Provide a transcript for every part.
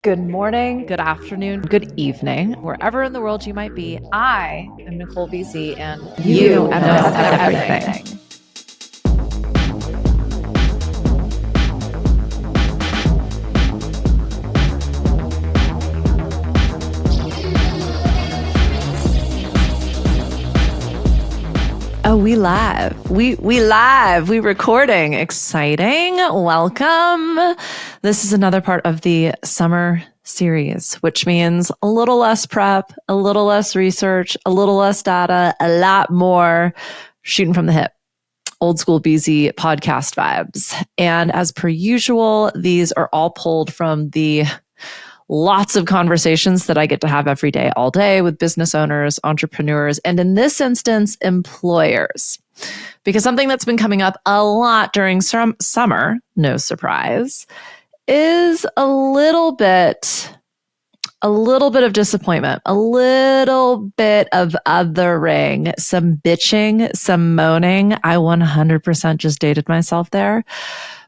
Good morning, good afternoon, good evening, wherever in the world you might be. I am Nicole BC, and you know everything. Oh, we live. We live. We recording. Exciting. Welcome. This is another part of the summer series, which means a little less prep, a little less research, a little less data, a lot more shooting from the hip. Old school BZ podcast vibes. And as per usual, these are all pulled from the lots of conversations that I get to have every day, all day with business owners, entrepreneurs, and in this instance, employers. Because something that's been coming up a lot during summer, no surprise, is a little bit of disappointment, a little bit of othering, some bitching, some moaning. I 100% just dated myself there,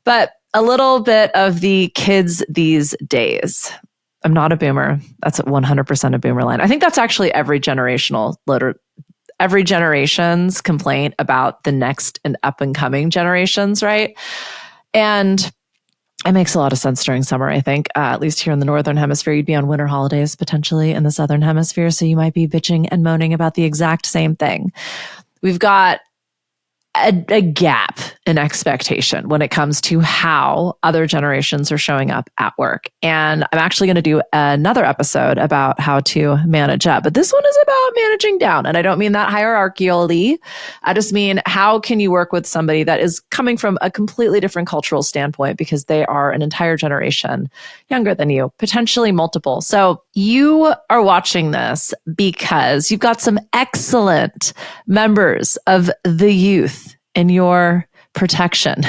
but a little bit of the kids these days. I'm not a boomer. That's 100% a boomer line. I think that's actually every generation's complaint about the next and up and coming generations, right? And it makes a lot of sense during summer, I think. At least here in the Northern Hemisphere, you'd be on winter holidays potentially in the Southern Hemisphere, so you might be bitching and moaning about the exact same thing. We've got a gap in expectation when it comes to how other generations are showing up at work. And I'm actually going to do another episode about how to manage up. But this one is about managing down. And I don't mean that hierarchially. I just mean, how can you work with somebody that is coming from a completely different cultural standpoint because they are an entire generation younger than you, potentially multiple. So you are watching this because you've got some excellent members of the youth in your protection,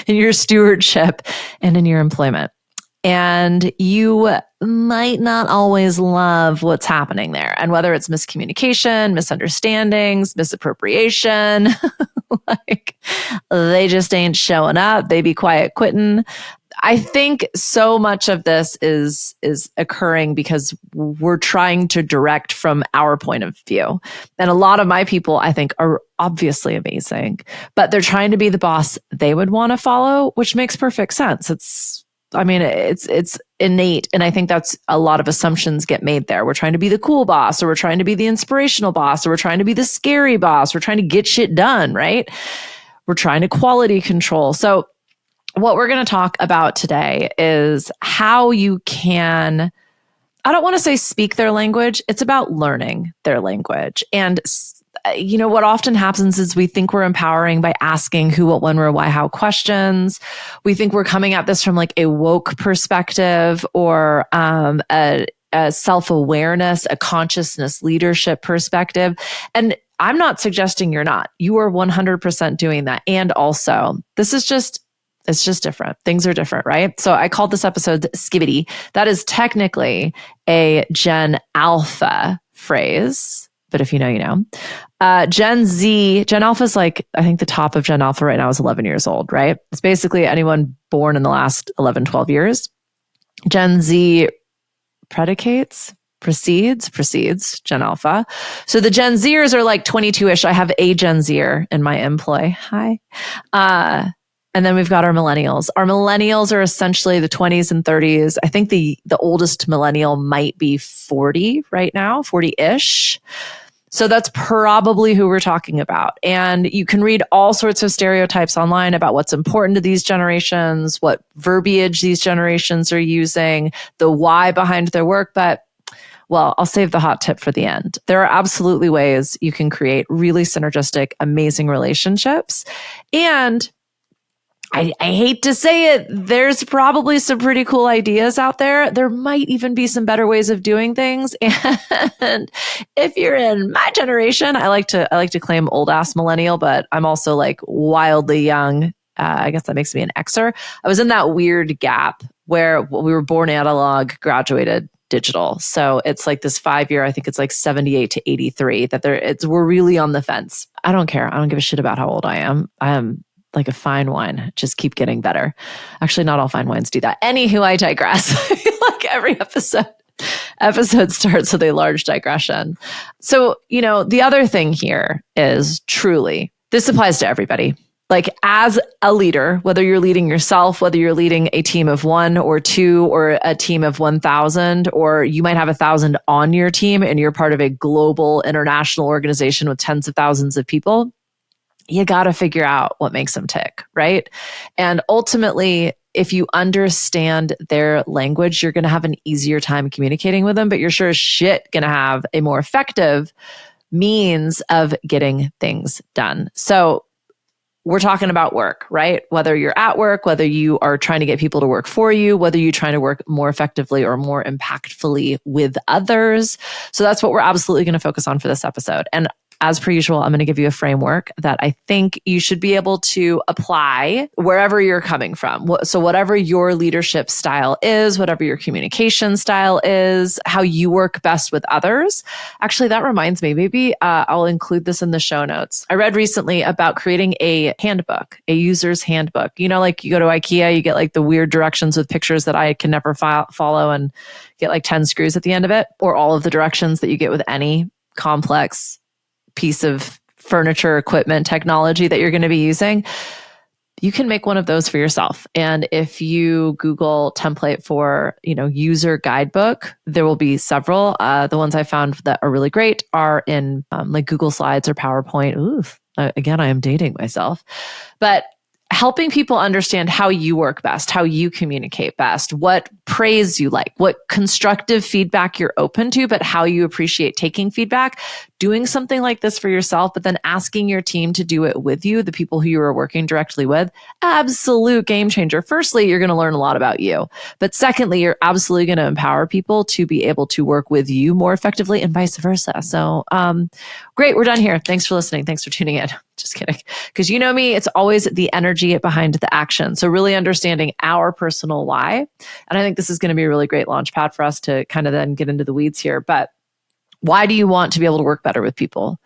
in your stewardship, and in your employment. And you might not always love what's happening there. And whether it's miscommunication, misunderstandings, misappropriation, like they just ain't showing up. They be quiet quitting. I think so much of this is occurring because we're trying to direct from our point of view. And a lot of my people, I think, are obviously amazing, but they're trying to be the boss they would want to follow, which makes perfect sense. It's innate. And I think that's a lot of assumptions get made there. We're trying to be the cool boss, or we're trying to be the inspirational boss, or we're trying to be the scary boss. We're trying to get shit done, right? We're trying to quality control. So what we're going to talk about today is how you can, I don't want to say speak their language. It's about learning their language. And what often happens is we think we're empowering by asking who, what, when, where, why, how questions. We think we're coming at this from like a woke perspective or a self-awareness, a consciousness leadership perspective. And I'm not suggesting you're not. You are 100% doing that. And also, it's just different. Things are different, right? So I called this episode Skibbity. That is technically a Gen Alpha phrase, but if you know, you know. Gen Alpha is like, I think the top of Gen Alpha right now is 11 years old, right? It's basically anyone born in the last 11, 12 years. Gen Z precedes Gen Alpha. So the Gen Zers are like 22-ish. I have a Gen Zer in my employ. Hi. And then we've got our millennials. Our millennials are essentially the 20s and 30s. I think the oldest millennial might be 40 right now, 40-ish. So that's probably who we're talking about. And you can read all sorts of stereotypes online about what's important to these generations, what verbiage these generations are using, the why behind their work. But well, I'll save the hot tip for the end. There are absolutely ways you can create really synergistic, amazing relationships. And I hate to say it, there's probably some pretty cool ideas out there. There might even be some better ways of doing things. And if you're in my generation, I like to claim old ass millennial, but I'm also like wildly young. I guess that makes me an Xer. I was in that weird gap where we were born analog, graduated digital. So it's like this 5-year, I think it's like 78 to 83 that we're really on the fence. I don't care. I don't give a shit about how old I am. I am like a fine wine, just keep getting better. Actually, not all fine wines do that. Anywho, I digress. I feel like every episode starts with a large digression. So, the other thing here is truly, this applies to everybody. Like as a leader, whether you're leading yourself, whether you're leading a team of 1 or 2 or a team of 1,000, or you might have 1,000 on your team and you're part of a global international organization with tens of thousands of people, you got to figure out what makes them tick, right? And ultimately, if you understand their language, you're going to have an easier time communicating with them, but you're sure as shit going to have a more effective means of getting things done. So we're talking about work, right? Whether you're at work, whether you are trying to get people to work for you, whether you're trying to work more effectively or more impactfully with others. So that's what we're absolutely going to focus on for this episode. And as per usual, I'm going to give you a framework that I think you should be able to apply wherever you're coming from. So whatever your leadership style is, whatever your communication style is, how you work best with others. Actually, that reminds me, maybe I'll include this in the show notes. I read recently about creating a handbook, a user's handbook. Like you go to IKEA, you get like the weird directions with pictures that I can never follow and get like 10 screws at the end of it, or all of the directions that you get with any complex piece of furniture, equipment, technology that you're going to be using. You can make one of those for yourself. And if you Google template for, user guidebook, there will be several. The ones I found that are really great are in like Google Slides or PowerPoint. Oof. Again, I am dating myself. But helping people understand how you work best, how you communicate best, what praise you like, what constructive feedback you're open to, but how you appreciate taking feedback, doing something like this for yourself, but then asking your team to do it with you, the people who you are working directly with, absolute game changer. Firstly, you're going to learn a lot about you. But secondly, you're absolutely going to empower people to be able to work with you more effectively and vice versa. So great, we're done here. Thanks for listening. Thanks for tuning in. Just kidding. Because you know me, it's always the energy behind the action. So really understanding our personal why. And I think this is going to be a really great launch pad for us to kind of then get into the weeds here. But why do you want to be able to work better with people?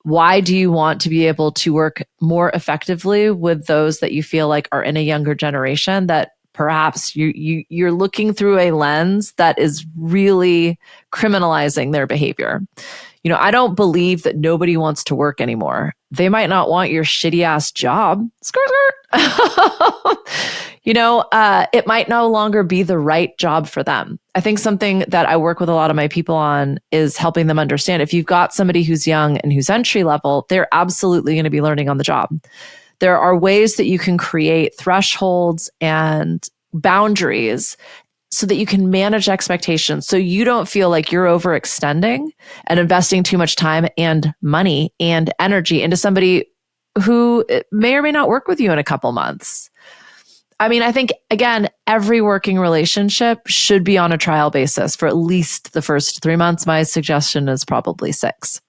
Why do you want to be able to work more effectively with those that you feel like are in a younger generation that perhaps you're looking through a lens that is really criminalizing their behavior? I don't believe that nobody wants to work anymore. They might not want your shitty ass job. It might no longer be the right job for them. I think something that I work with a lot of my people on is helping them understand if you've got somebody who's young and who's entry level, they're absolutely going to be learning on the job. There are ways that you can create thresholds and boundaries so that you can manage expectations, so you don't feel like you're overextending and investing too much time and money and energy into somebody who may or may not work with you in a couple months. I mean, I think, again, every working relationship should be on a trial basis for at least the first 3 months. My suggestion is probably 6.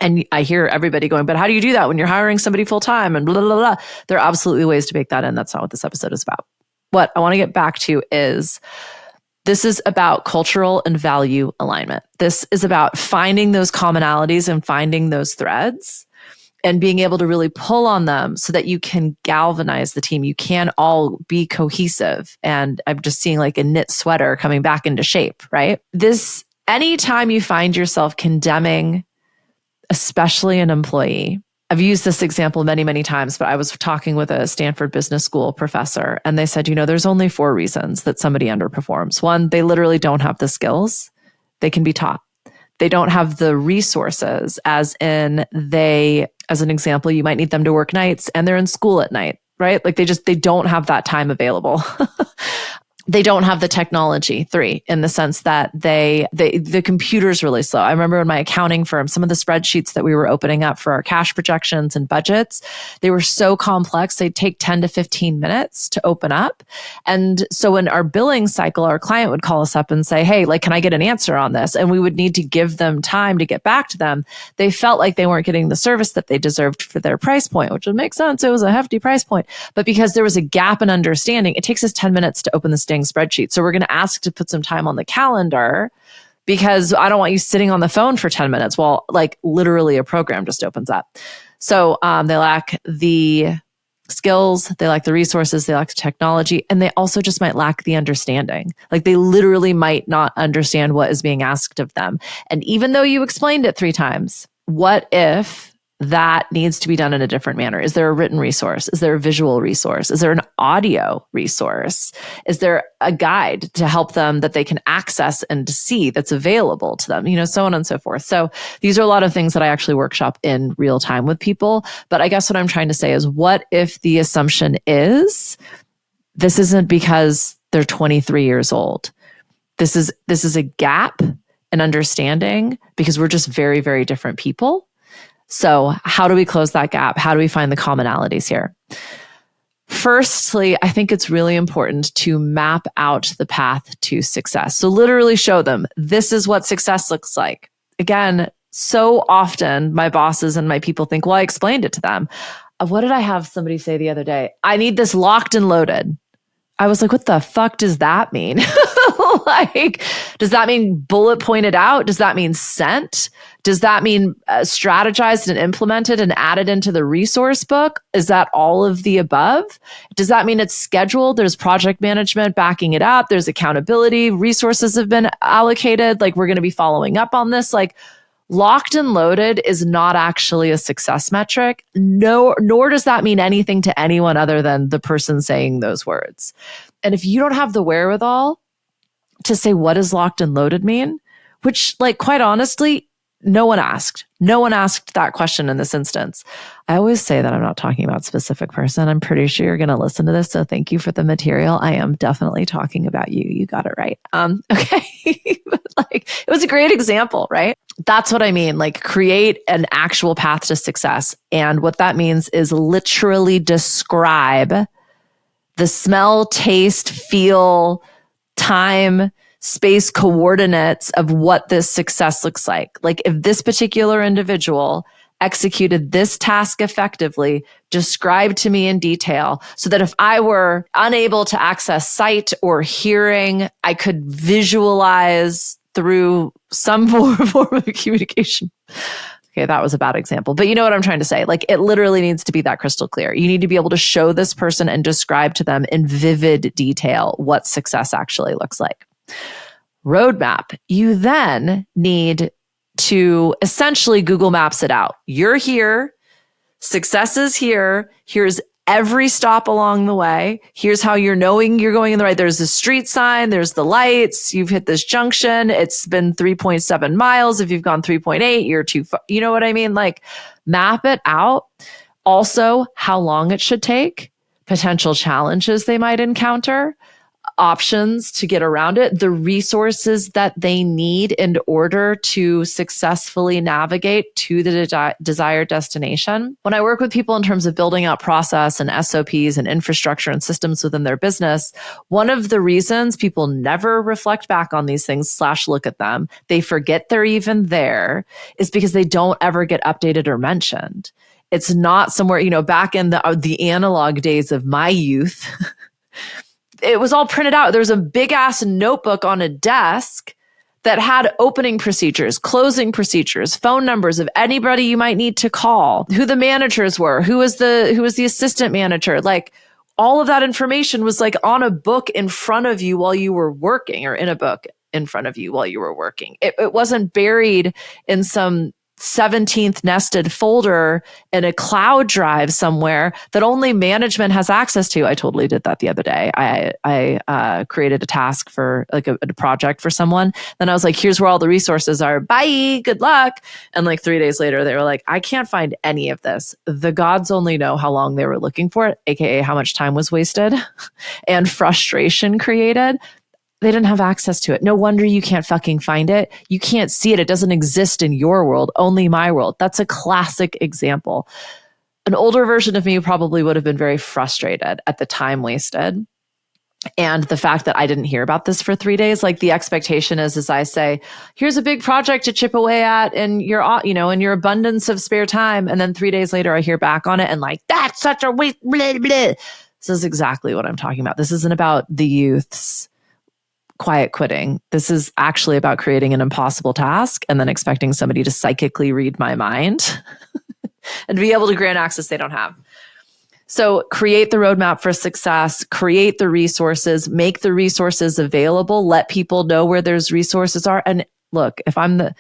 And I hear everybody going, but how do you do that when you're hiring somebody full time and blah, blah, blah. There are absolutely ways to bake that in. That's not what this episode is about. What I want to get back to is this is about cultural and value alignment. This is about finding those commonalities and finding those threads and being able to really pull on them so that you can galvanize the team. You can all be cohesive. And I'm just seeing like a knit sweater coming back into shape, right? Anytime you find yourself condemning, especially an employee, I've used this example many, many times, but I was talking with a Stanford Business School professor, and they said, there's only 4 reasons that somebody underperforms. 1, they literally don't have the skills. They can be taught. They don't have the resources, as an example, you might need them to work nights and they're in school at night, right? Like they don't have that time available. They don't have the technology. 3, in the sense that the computer's really slow. I remember in my accounting firm, some of the spreadsheets that we were opening up for our cash projections and budgets, they were so complex. They'd take 10 to 15 minutes to open up. And so in our billing cycle, our client would call us up and say, hey, can I get an answer on this? And we would need to give them time to get back to them. They felt like they weren't getting the service that they deserved for their price point, which would make sense. It was a hefty price point. But because there was a gap in understanding, it takes us 10 minutes to open this dang spreadsheet. So we're going to ask to put some time on the calendar because I don't want you sitting on the phone for 10 minutes while literally a program just opens up. So they lack the skills, they lack the resources, they lack the technology, and they also just might lack the understanding. Like they literally might not understand what is being asked of them. And even though you explained it 3 times, what if that needs to be done in a different manner? Is there a written resource? Is there a visual resource? Is there an audio resource? Is there a guide to help them that they can access and see that's available to them? So on and so forth. So these are a lot of things that I actually workshop in real time with people. But I guess what I'm trying to say is, what if the assumption is this isn't because they're 23 years old? This is a gap in understanding because we're just very, very different people. So how do we close that gap? How do we find the commonalities here? Firstly, I think it's really important to map out the path to success. So literally show them, this is what success looks like. Again, so often my bosses and my people think, well, I explained it to them. What did I have somebody say the other day? I need this locked and loaded. I was like, what the fuck does that mean? Like, does that mean bullet pointed out? Does that mean sent? Does that mean strategized and implemented and added into the resource book? Is that all of the above? Does that mean it's scheduled? There's project management backing it up. There's accountability. Resources have been allocated. Like, we're going to be following up on this. Like, locked and loaded is not actually a success metric. No, nor does that mean anything to anyone other than the person saying those words. And if you don't have the wherewithal to say, what does locked and loaded mean? Which, like, quite honestly, no one asked. No one asked that question in this instance. I always say that I'm not talking about a specific person. I'm pretty sure you're going to listen to this. So thank you for the material. I am definitely talking about you. You got it right. Okay. But like, it was a great example, right? That's what I mean. Like, create an actual path to success. And what that means is literally describe the smell, taste, feel, time, space coordinates of what this success looks like. Like, if this particular individual executed this task effectively, describe to me in detail so that if I were unable to access sight or hearing, I could visualize through some form of communication. Okay, that was a bad example, but you know what I'm trying to say? Like, it literally needs to be that crystal clear. You need to be able to show this person and describe to them in vivid detail what success actually looks like. Roadmap. You then need to essentially Google Maps it out. You're here. Success is here. Here's every stop along the way. Here's how you're knowing you're going in the right. There's the street sign. There's the lights. You've hit this junction. It's been 3.7 miles. If you've gone 3.8, you're too far. You know what I mean? Like, map it out. Also, how long it should take, potential challenges they might encounter, options to get around it, the resources that they need in order to successfully navigate to the desired destination. When I work with people in terms of building out process and SOPs and infrastructure and systems within their business, one of the reasons people never reflect back on these things / look at them, they forget they're even there, is because they don't ever get updated or mentioned. It's not somewhere, back in the analog days of my youth, it was all printed out. There was a big ass notebook on a desk that had opening procedures, closing procedures, phone numbers of anybody you might need to call, who the managers were, who was the assistant manager. Like, all of that information was like on a book in front of you while you were working, or in a book in front of you while you were working. It wasn't buried in some 17th nested folder in a cloud drive somewhere that only management has access to. I totally did that the other day. I created a task for like a project for someone. Then I was like, here's where all the resources are. Bye, good luck. And like 3 days later, they were like, I can't find any of this. The gods only know how long they were looking for it, AKA how much time was wasted and frustration created. They didn't have access to it. No wonder you can't fucking find it. You can't see it. It doesn't exist in your world, only my world. That's a classic example. An older version of me probably would have been very frustrated at the time wasted. And the fact that I didn't hear about this for 3 days, like, the expectation is I say, here's a big project to chip away at in your, in your abundance of spare time. And then 3 days later, I hear back on it and like, that's such a waste, blah, blah. This is exactly what I'm talking about. This isn't about the youth's quiet quitting. This is actually about creating an impossible task and then expecting somebody to psychically read my mind and be able to grant access they don't have. So create the roadmap for success, create the resources, make the resources available, let people know where those resources are. And look, if I'm the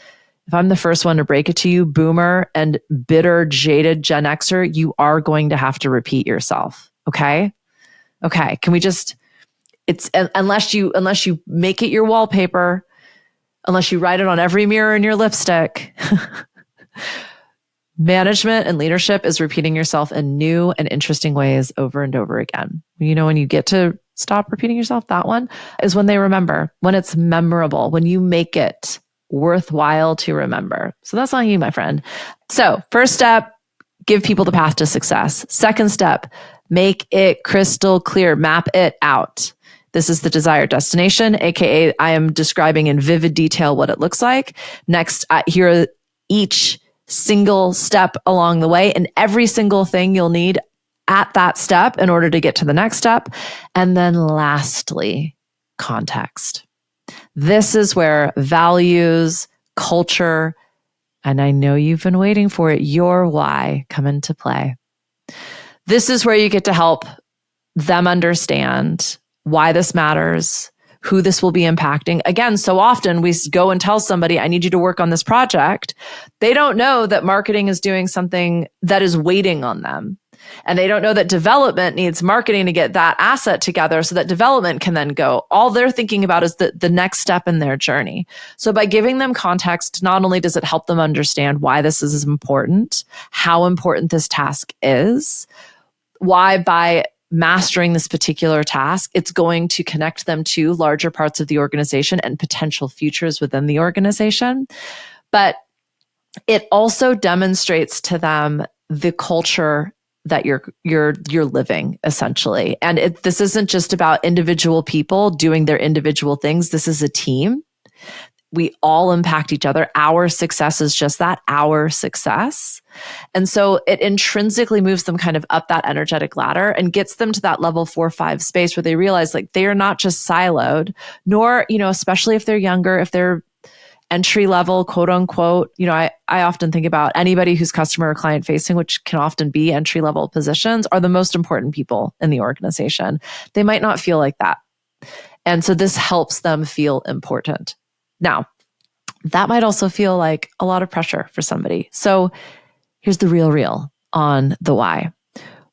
first one to break it to you, boomer and bitter, jaded Gen Xer, you are going to have to repeat yourself. Okay. Okay. Can we just, unless you make it your wallpaper, unless you write it on every mirror in your lipstick, management and leadership is repeating yourself in new and interesting ways over and over again. When you get to stop repeating yourself, that one is when they remember, when it's memorable, when you make it worthwhile to remember. So that's on you, my friend. So first step, give people the path to success. Second step, make it crystal clear, map it out. This is the desired destination, AKA I am describing in vivid detail what it looks like. Next, here are each single step along the way and every single thing you'll need at that step in order to get to the next step. And then lastly, context. This is where values, culture, and I know you've been waiting for it, your why come into play. This is where you get to help them understand why this matters, who this will be impacting. Again, so often we go and tell somebody, I need you to work on this project. They don't know that marketing is doing something that is waiting on them. And they don't know that development needs marketing to get that asset together so that development can then go. All they're thinking about is the next step in their journey. So by giving them context, not only does it help them understand why this is important, how important this task is, why by mastering this particular task, it's going to connect them to larger parts of the organization and potential futures within the organization. But it also demonstrates to them the culture that you're living, essentially. And this isn't just about individual people doing their individual things. This is a team. We all impact each other. Our success is just that, our success. And so it intrinsically moves them kind of up that energetic ladder and gets them to that level 4-5 space where they realize like they are not just siloed, nor, especially if they're younger, if they're entry level, quote unquote, I often think about anybody who's customer or client facing, which can often be entry level positions, are the most important people in the organization. They might not feel like that. And so this helps them feel important. Now, that might also feel like a lot of pressure for somebody. So here's the real on the why.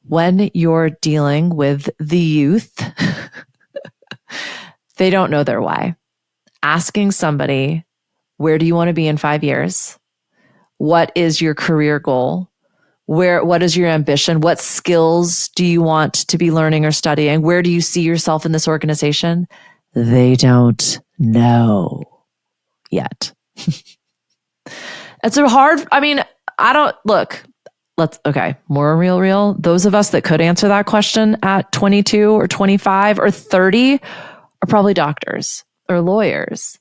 When you're dealing with the youth, they don't know their why. Asking somebody, where do you want to be in 5 years? What is your career goal? What is your ambition? What skills do you want to be learning or studying? Where do you see yourself in this organization? They don't know yet. It's a hard, more real. Those of us that could answer that question at 22 or 25 or 30 are probably doctors or lawyers.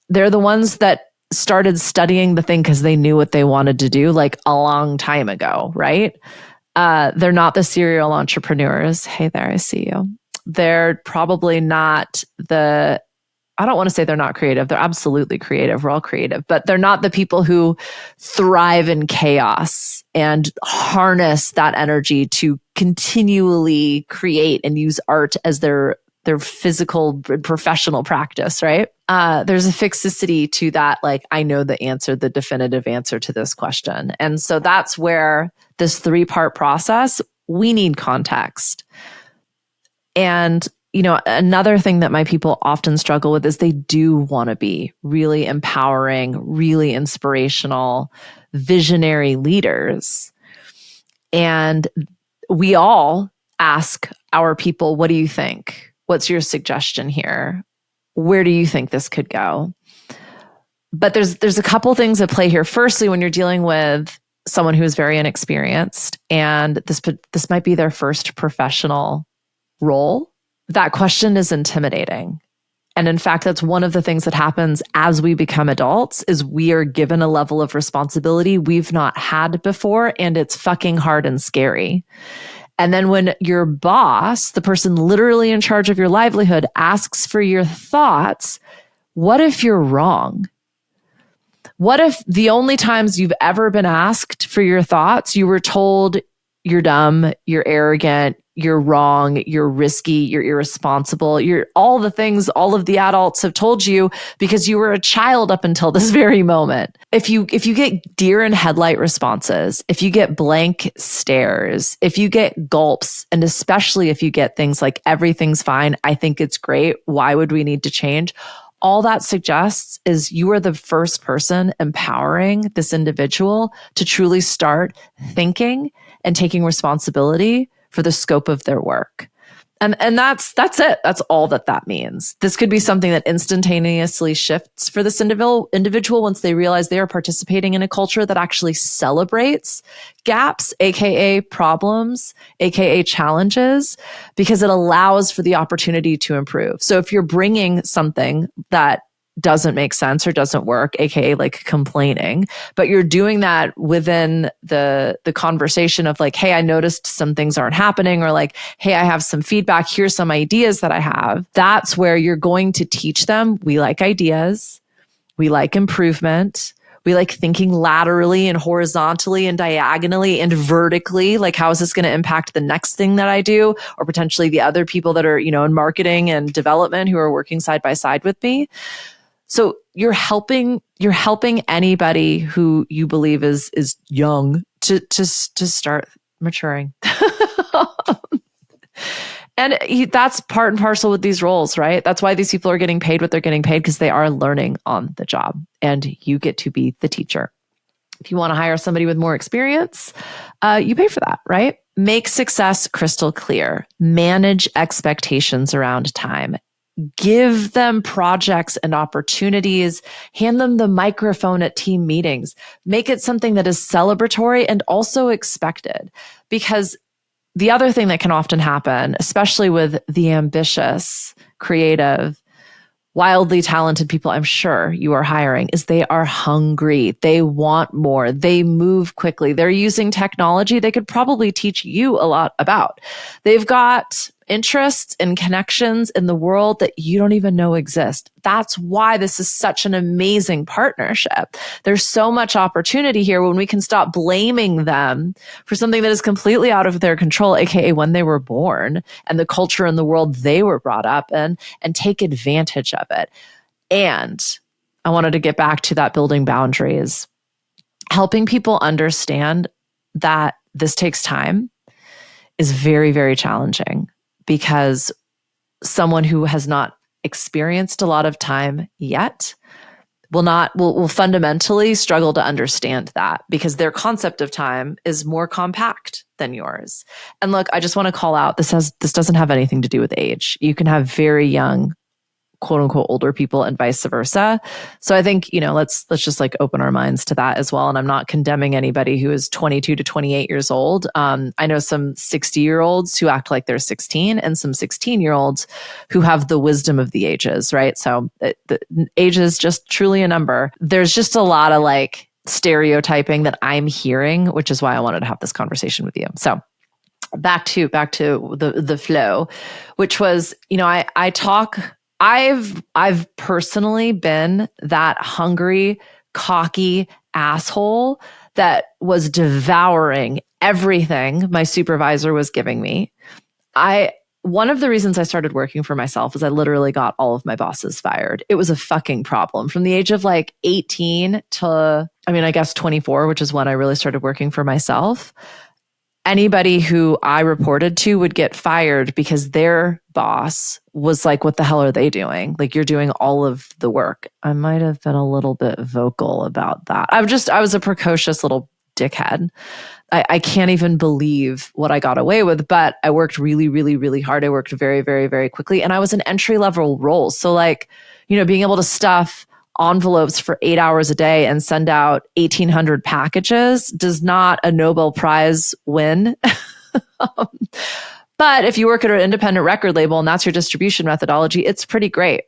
They're the ones that started studying the thing because they knew what they wanted to do like a long time ago, right? They're not the serial entrepreneurs. Hey there, I see you. They're probably not I don't want to say they're not creative. They're absolutely creative. We're all creative, but they're not the people who thrive in chaos and harness that energy to continually create and use art as their physical professional practice, right? There's a fixicity to that. Like, I know the answer, the definitive answer to this question. And so that's where this 3-part process, we need context. And another thing that my people often struggle with is they do want to be really empowering, really inspirational, visionary leaders. And we all ask our people, what do you think? What's your suggestion here? Where do you think this could go? But there's a couple things at play here. Firstly, when you're dealing with someone who is very inexperienced and this might be their first professional role, that question is intimidating. And in fact, that's one of the things that happens as we become adults is we are given a level of responsibility we've not had before, and it's fucking hard and scary. And then when your boss, the person literally in charge of your livelihood, asks for your thoughts, what if you're wrong? What if the only times you've ever been asked for your thoughts, you were told you're dumb, you're arrogant, you're wrong, you're risky, you're irresponsible, you're all the things all of the adults have told you because you were a child up until this very moment. If you get deer in headlight responses, if you get blank stares, if you get gulps, and especially if you get things like everything's fine, I think it's great, why would we need to change? All that suggests is you are the first person empowering this individual to truly start thinking and taking responsibility for the scope of their work. And that's it. That's all that means. This could be something that instantaneously shifts for this individual once they realize they are participating in a culture that actually celebrates gaps, aka problems, aka challenges, because it allows for the opportunity to improve. So if you're bringing something that doesn't make sense or doesn't work, aka like complaining, but you're doing that within the conversation of like, hey, I noticed some things aren't happening, or like, hey, I have some feedback, here's some ideas that I have. That's where you're going to teach them, we like ideas, we like improvement, we like thinking laterally and horizontally and diagonally and vertically. Like, how is this going to impact the next thing that I do, or potentially the other people that are, in marketing and development who are working side by side with me? So you're helping anybody who you believe is young to start maturing. And that's part and parcel with these roles, right? That's why these people are getting paid what they're getting paid, because they are learning on the job, and you get to be the teacher. If you want to hire somebody with more experience, you pay for that, right? Make success crystal clear. Manage expectations around time. Give them projects and opportunities. Hand them the microphone at team meetings. Make it something that is celebratory and also expected. Because the other thing that can often happen, especially with the ambitious, creative, wildly talented people I'm sure you are hiring, is they are hungry. They want more. They move quickly. They're using technology they could probably teach you a lot about. They've got interests and connections in the world that you don't even know exist. That's why this is such an amazing partnership. There's so much opportunity here when we can stop blaming them for something that is completely out of their control, aka when they were born and the culture and the world they were brought up in, and take advantage of it. And I wanted to get back to that building boundaries, helping people understand that this takes time is very, very challenging, because someone who has not experienced a lot of time yet will fundamentally struggle to understand that, because their concept of time is more compact than yours. And look, I just want to call out, this doesn't have anything to do with age. You can have very young, quote unquote, older people and vice versa. So I think, let's just like open our minds to that as well. And I'm not condemning anybody who is 22 to 28 years old. I know some 60-year-olds who act like they're 16, and some 16-year-olds who have the wisdom of the ages, right? So the age is just truly a number. There's just a lot of like stereotyping that I'm hearing, which is why I wanted to have this conversation with you. So back to the flow, which was, I've personally been that hungry, cocky asshole that was devouring everything my supervisor was giving me. One of the reasons I started working for myself is I literally got all of my bosses fired. It was a fucking problem from the age of like 18 to, I guess 24, which is when I really started working for myself. Anybody who I reported to would get fired because their boss was like, what the hell are they doing? Like, you're doing all of the work. I might have been a little bit vocal about that. I was a precocious little dickhead. I can't even believe what I got away with, but I worked really, really, really hard. I worked very, very, very quickly. And I was an entry-level role. So like, being able to stuff envelopes for 8 hours a day and send out 1,800 packages does not a Nobel Prize win. But if you work at an independent record label and that's your distribution methodology, it's pretty great.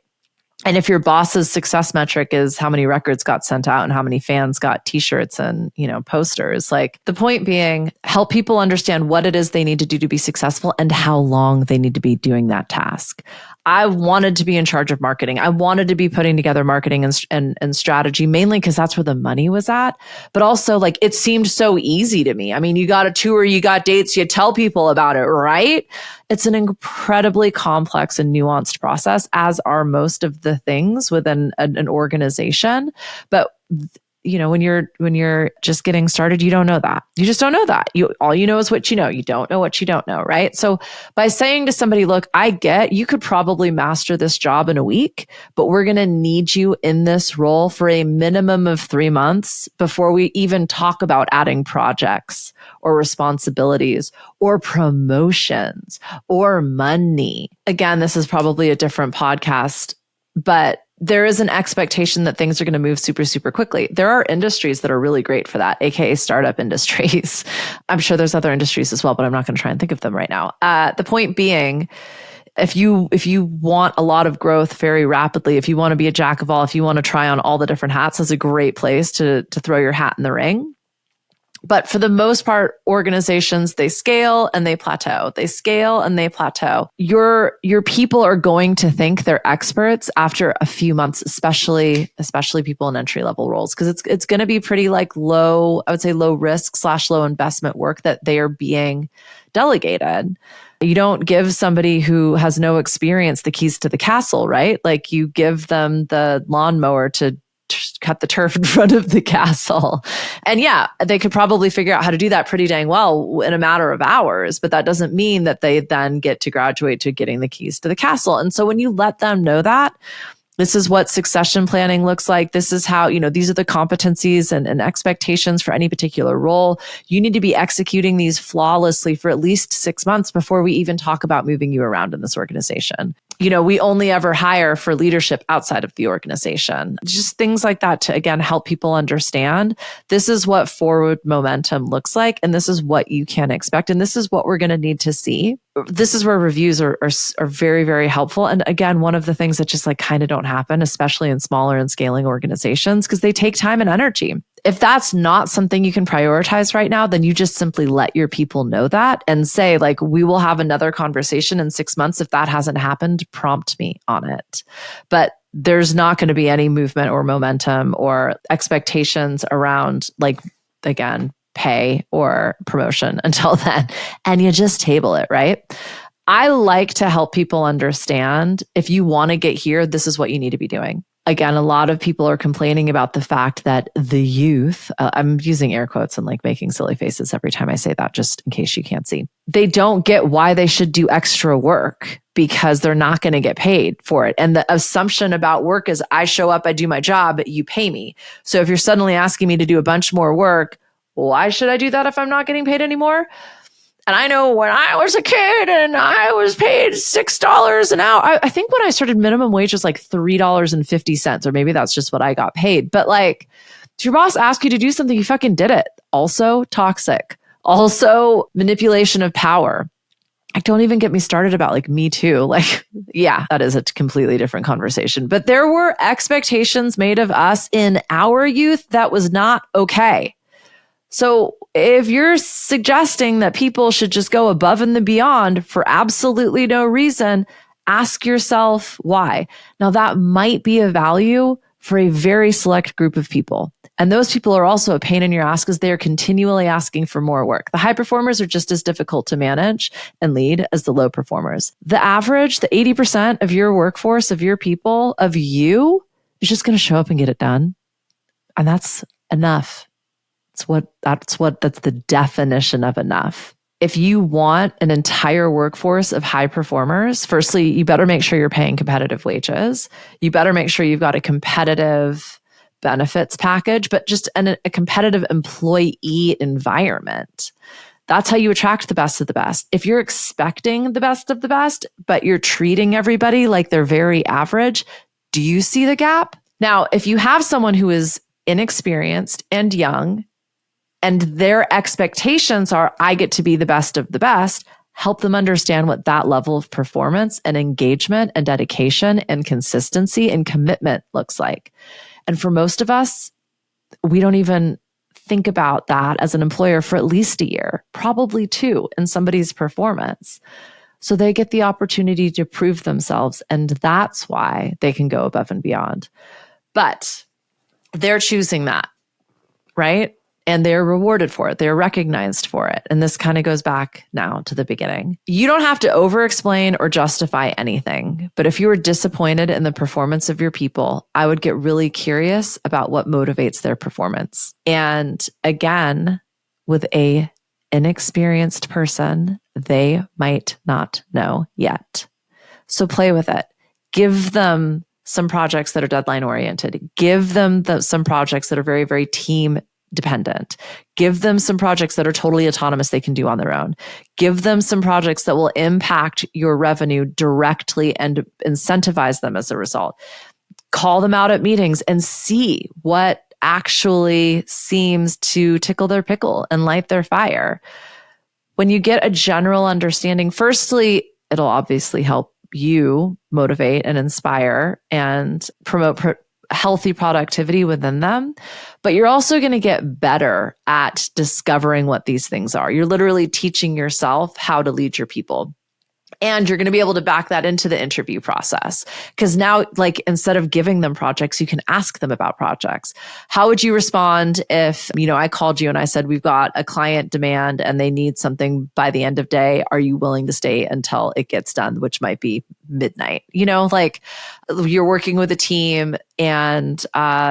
And if your boss's success metric is how many records got sent out and how many fans got t-shirts and, posters, like the point being, help people understand what it is they need to do to be successful and how long they need to be doing that task. I wanted to be in charge of marketing. I wanted to be putting together marketing and strategy, mainly because that's where the money was at. But also, like, it seemed so easy to me. I mean, you got a tour, you got dates, you tell people about it, right? It's an incredibly complex and nuanced process, as are most of the things within an organization. But when you're just getting started, you don't know that. You just don't know that. All you know is what you know. You don't know what you don't know, right? So by saying to somebody, look, I get you could probably master this job in a week, but we're going to need you in this role for a minimum of 3 months before we even talk about adding projects or responsibilities or promotions or money. Again, this is probably a different podcast, but there is an expectation that things are going to move super, super quickly. There are industries that are really great for that, aka startup industries. I'm sure there's other industries as well, but I'm not going to try and think of them right now. The point being, if you want a lot of growth very rapidly, if you want to be a jack of all, if you want to try on all the different hats, that's a great place to throw your hat in the ring. But for the most part, organizations, they scale and they plateau. They scale and they plateau. Your people are going to think they're experts after a few months, especially people in entry level roles, because it's going to be pretty like low, I would say low risk / low investment work that they are being delegated. You don't give somebody who has no experience the keys to the castle, right? Like you give them the lawnmower to cut the turf in front of the castle. And yeah, they could probably figure out how to do that pretty dang well in a matter of hours, but that doesn't mean that they then get to graduate to getting the keys to the castle. And so when you let them know that, this is what succession planning looks like. This is how, these are the competencies and expectations for any particular role. You need to be executing these flawlessly for at least 6 months before we even talk about moving you around in this organization. We only ever hire for leadership outside of the organization. Just things like that to, again, help people understand this is what forward momentum looks like. And this is what you can expect. And this is what we're going to need to see. This is where reviews are very, very helpful. And again, one of the things that just like kind of don't happen, especially in smaller and scaling organizations, because they take time and energy. If that's not something you can prioritize right now, then you just simply let your people know that and say, like, we will have another conversation in 6 months. If that hasn't happened, prompt me on it. But there's not going to be any movement or momentum or expectations around, like, again, pay or promotion until then. And you just table it, right? I like to help people understand, if you want to get here, this is what you need to be doing. Again, a lot of people are complaining about the fact that the youth, I'm using air quotes and like making silly faces every time I say that, just in case you can't see. They don't get why they should do extra work because they're not going to get paid for it. And the assumption about work is I show up, I do my job, you pay me. So if you're suddenly asking me to do a bunch more work, why should I do that if I'm not getting paid anymore? And I know when I was a kid and I was paid $6 an hour, I think when I started, minimum wage was like $3.50, or maybe that's just what I got paid. But like, if your boss asked you to do something, you fucking did it. Also toxic. Also manipulation of power. Like, don't even get me started about like Me Too. Like, yeah, that is a completely different conversation. But there were expectations made of us in our youth that was not okay. So if you're suggesting that people should just go above and beyond for absolutely no reason, ask yourself why. Now, that might be a value for a very select group of people. And those people are also a pain in your ass because they are continually asking for more work. The high performers are just as difficult to manage and lead as the low performers. The average, the 80% of your workforce, of your people, of you, is just going to show up and get it done. And that's enough. That's the definition of enough. If you want an entire workforce of high performers, firstly, you better make sure you're paying competitive wages. You better make sure you've got a competitive benefits package, but just a competitive employee environment. That's how you attract the best of the best. If you're expecting the best of the best, but you're treating everybody like they're very average, do you see the gap? Now, if you have someone who is inexperienced and young, and their expectations are, I get to be the best of the best, help them understand what that level of performance and engagement and dedication and consistency and commitment looks like. And for most of us, we don't even think about that as an employer for at least a year, probably 2 in somebody's performance. So they get the opportunity to prove themselves. And that's why they can go above and beyond. But they're choosing that, right? And they're rewarded for it. They're recognized for it. And this kind of goes back now to the beginning. You don't have to over-explain or justify anything. But if you were disappointed in the performance of your people, I would get really curious about what motivates their performance. And again, with a inexperienced person, they might not know yet. So play with it. Give them some projects that are deadline oriented. Give them some projects that are very, very team dependent. Give them some projects that are totally autonomous they can do on their own. Give them some projects that will impact your revenue directly and incentivize them as a result. Call them out at meetings and see what actually seems to tickle their pickle and light their fire. When you get a general understanding, firstly, it'll obviously help you motivate and inspire and promote healthy productivity within them. But you're also going to get better at discovering what these things are. You're literally teaching yourself how to lead your people. And you're going to be able to back that into the interview process. Because now, like, instead of giving them projects, you can ask them about projects. How would you respond if, I called you and I said, we've got a client demand and they need something by the end of day. Are you willing to stay until it gets done, which might be midnight? Like you're working with a team and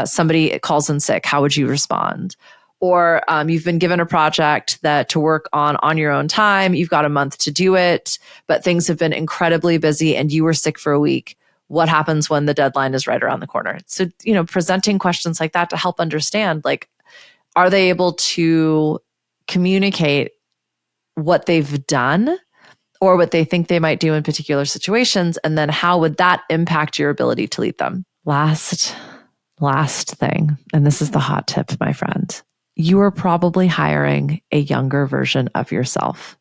somebody calls in sick. How would you respond? Or you've been given a project that to work on your own time. You've got a month to do it, but things have been incredibly busy and you were sick for a week. What happens when the deadline is right around the corner? So, presenting questions like that to help understand, like, are they able to communicate what they've done or what they think they might do in particular situations? And then how would that impact your ability to lead them? Last thing, and this is the hot tip, my friend. You are probably hiring a younger version of yourself.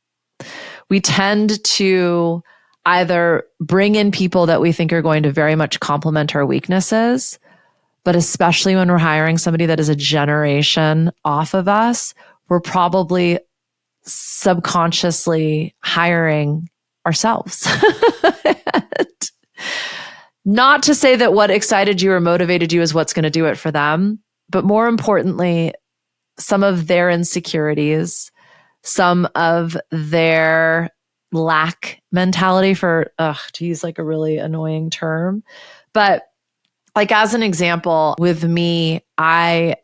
We tend to either bring in people that we think are going to very much complement our weaknesses, but especially when we're hiring somebody that is a generation off of us, we're probably subconsciously hiring ourselves. Not to say that what excited you or motivated you is what's going to do it for them, but more importantly, some of their insecurities, some of their lack mentality to use like a really annoying term. But like as an example, with me, I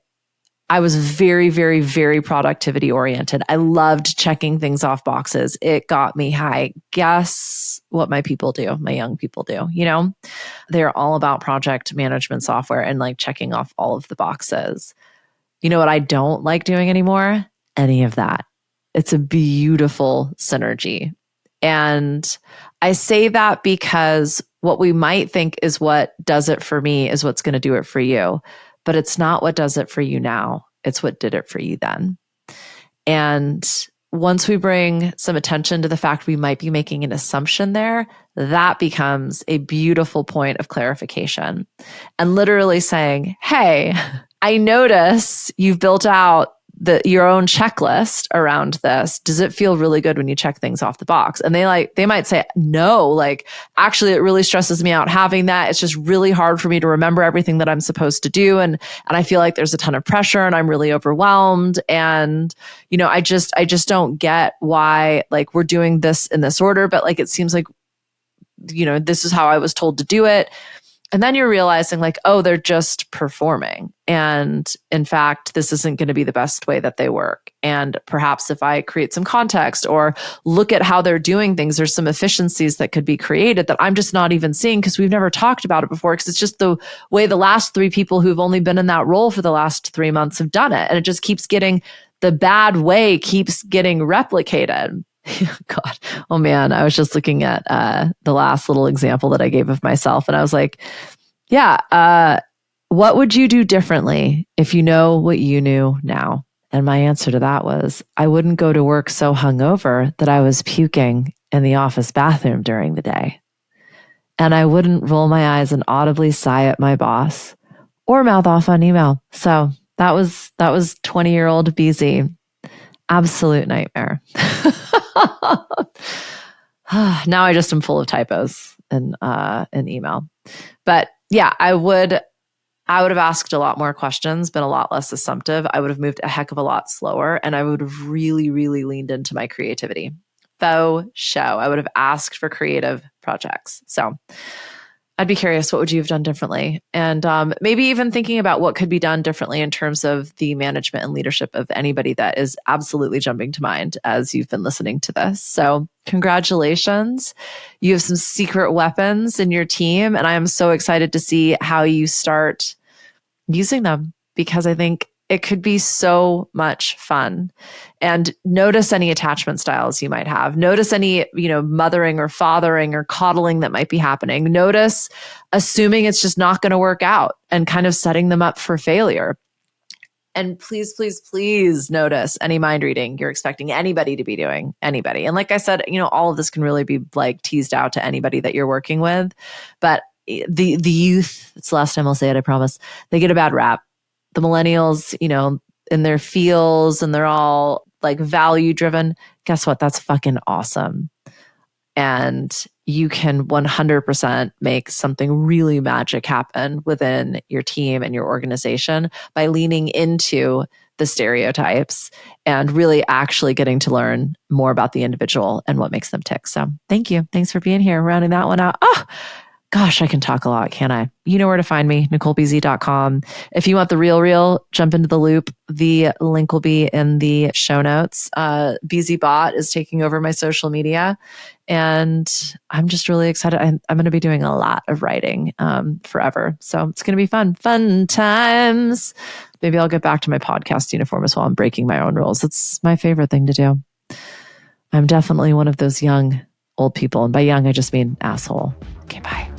was very, very, very productivity oriented. I loved checking things off boxes. It got me high. Guess what my people do, my young people do, They're all about project management software and like checking off all of the boxes. You know what I don't like doing anymore? Any of that. It's a beautiful synergy. And I say that because what we might think is what does it for me is what's going to do it for you. But it's not what does it for you now. It's what did it for you then. And once we bring some attention to the fact we might be making an assumption there, that becomes a beautiful point of clarification. And literally saying, hey, I notice you've built out your own checklist around this. Does it feel really good when you check things off the box? And they might say, no, like actually it really stresses me out having that. It's just really hard for me to remember everything that I'm supposed to do. And I feel like there's a ton of pressure and I'm really overwhelmed. And, I just don't get why like we're doing this in this order, but like, it seems like, this is how I was told to do it. And then you're realizing like, oh, they're just performing. And in fact, this isn't going to be the best way that they work. And perhaps if I create some context or look at how they're doing things, there's some efficiencies that could be created that I'm just not even seeing because we've never talked about it before because it's just the way the last 3 people who've only been in that role for the last 3 months have done it. And it just keeps getting, the bad way keeps getting replicated. God, oh man, I was just looking at the last little example that I gave of myself. And I was like, yeah, what would you do differently if you know what you knew now? And my answer to that was, I wouldn't go to work so hungover that I was puking in the office bathroom during the day. And I wouldn't roll my eyes and audibly sigh at my boss or mouth off on email. So that was 20-year-old BZ. Absolute nightmare. Now I just am full of typos in email. But yeah, I would have asked a lot more questions, been a lot less assumptive. I would have moved a heck of a lot slower, and I would have really, really leaned into my creativity. Faux show. I would have asked for creative projects. So I'd be curious, what would you have done differently? And maybe even thinking about what could be done differently in terms of the management and leadership of anybody that is absolutely jumping to mind as you've been listening to this. So congratulations. You have some secret weapons in your team, and I am so excited to see how you start using them, because I think it could be so much fun. And notice any attachment styles you might have. Notice any, mothering or fathering or coddling that might be happening. Notice assuming it's just not going to work out and kind of setting them up for failure. And please, please, please notice any mind reading you're expecting anybody to be doing, anybody. And like I said, all of this can really be like teased out to anybody that you're working with. But the youth, it's the last time I'll say it, I promise, they get a bad rap. The millennials, in their feels, and they're all like value driven. Guess what? That's fucking awesome. And you can 100% make something really magic happen within your team and your organization by leaning into the stereotypes and really actually getting to learn more about the individual and what makes them tick. So thank you. Thanks for being here, rounding that one out. Oh, gosh, I can talk a lot, can't I? You know where to find me, NicoleBZ.com. If you want the real, jump into the loop. The link will be in the show notes. BZBot is taking over my social media, and I'm just really excited. I'm going to be doing a lot of writing forever. So it's going to be fun. Fun times. Maybe I'll get back to my podcast uniform as well. I'm breaking my own rules. It's my favorite thing to do. I'm definitely one of those young, old people. And by young, I just mean asshole. Okay, bye.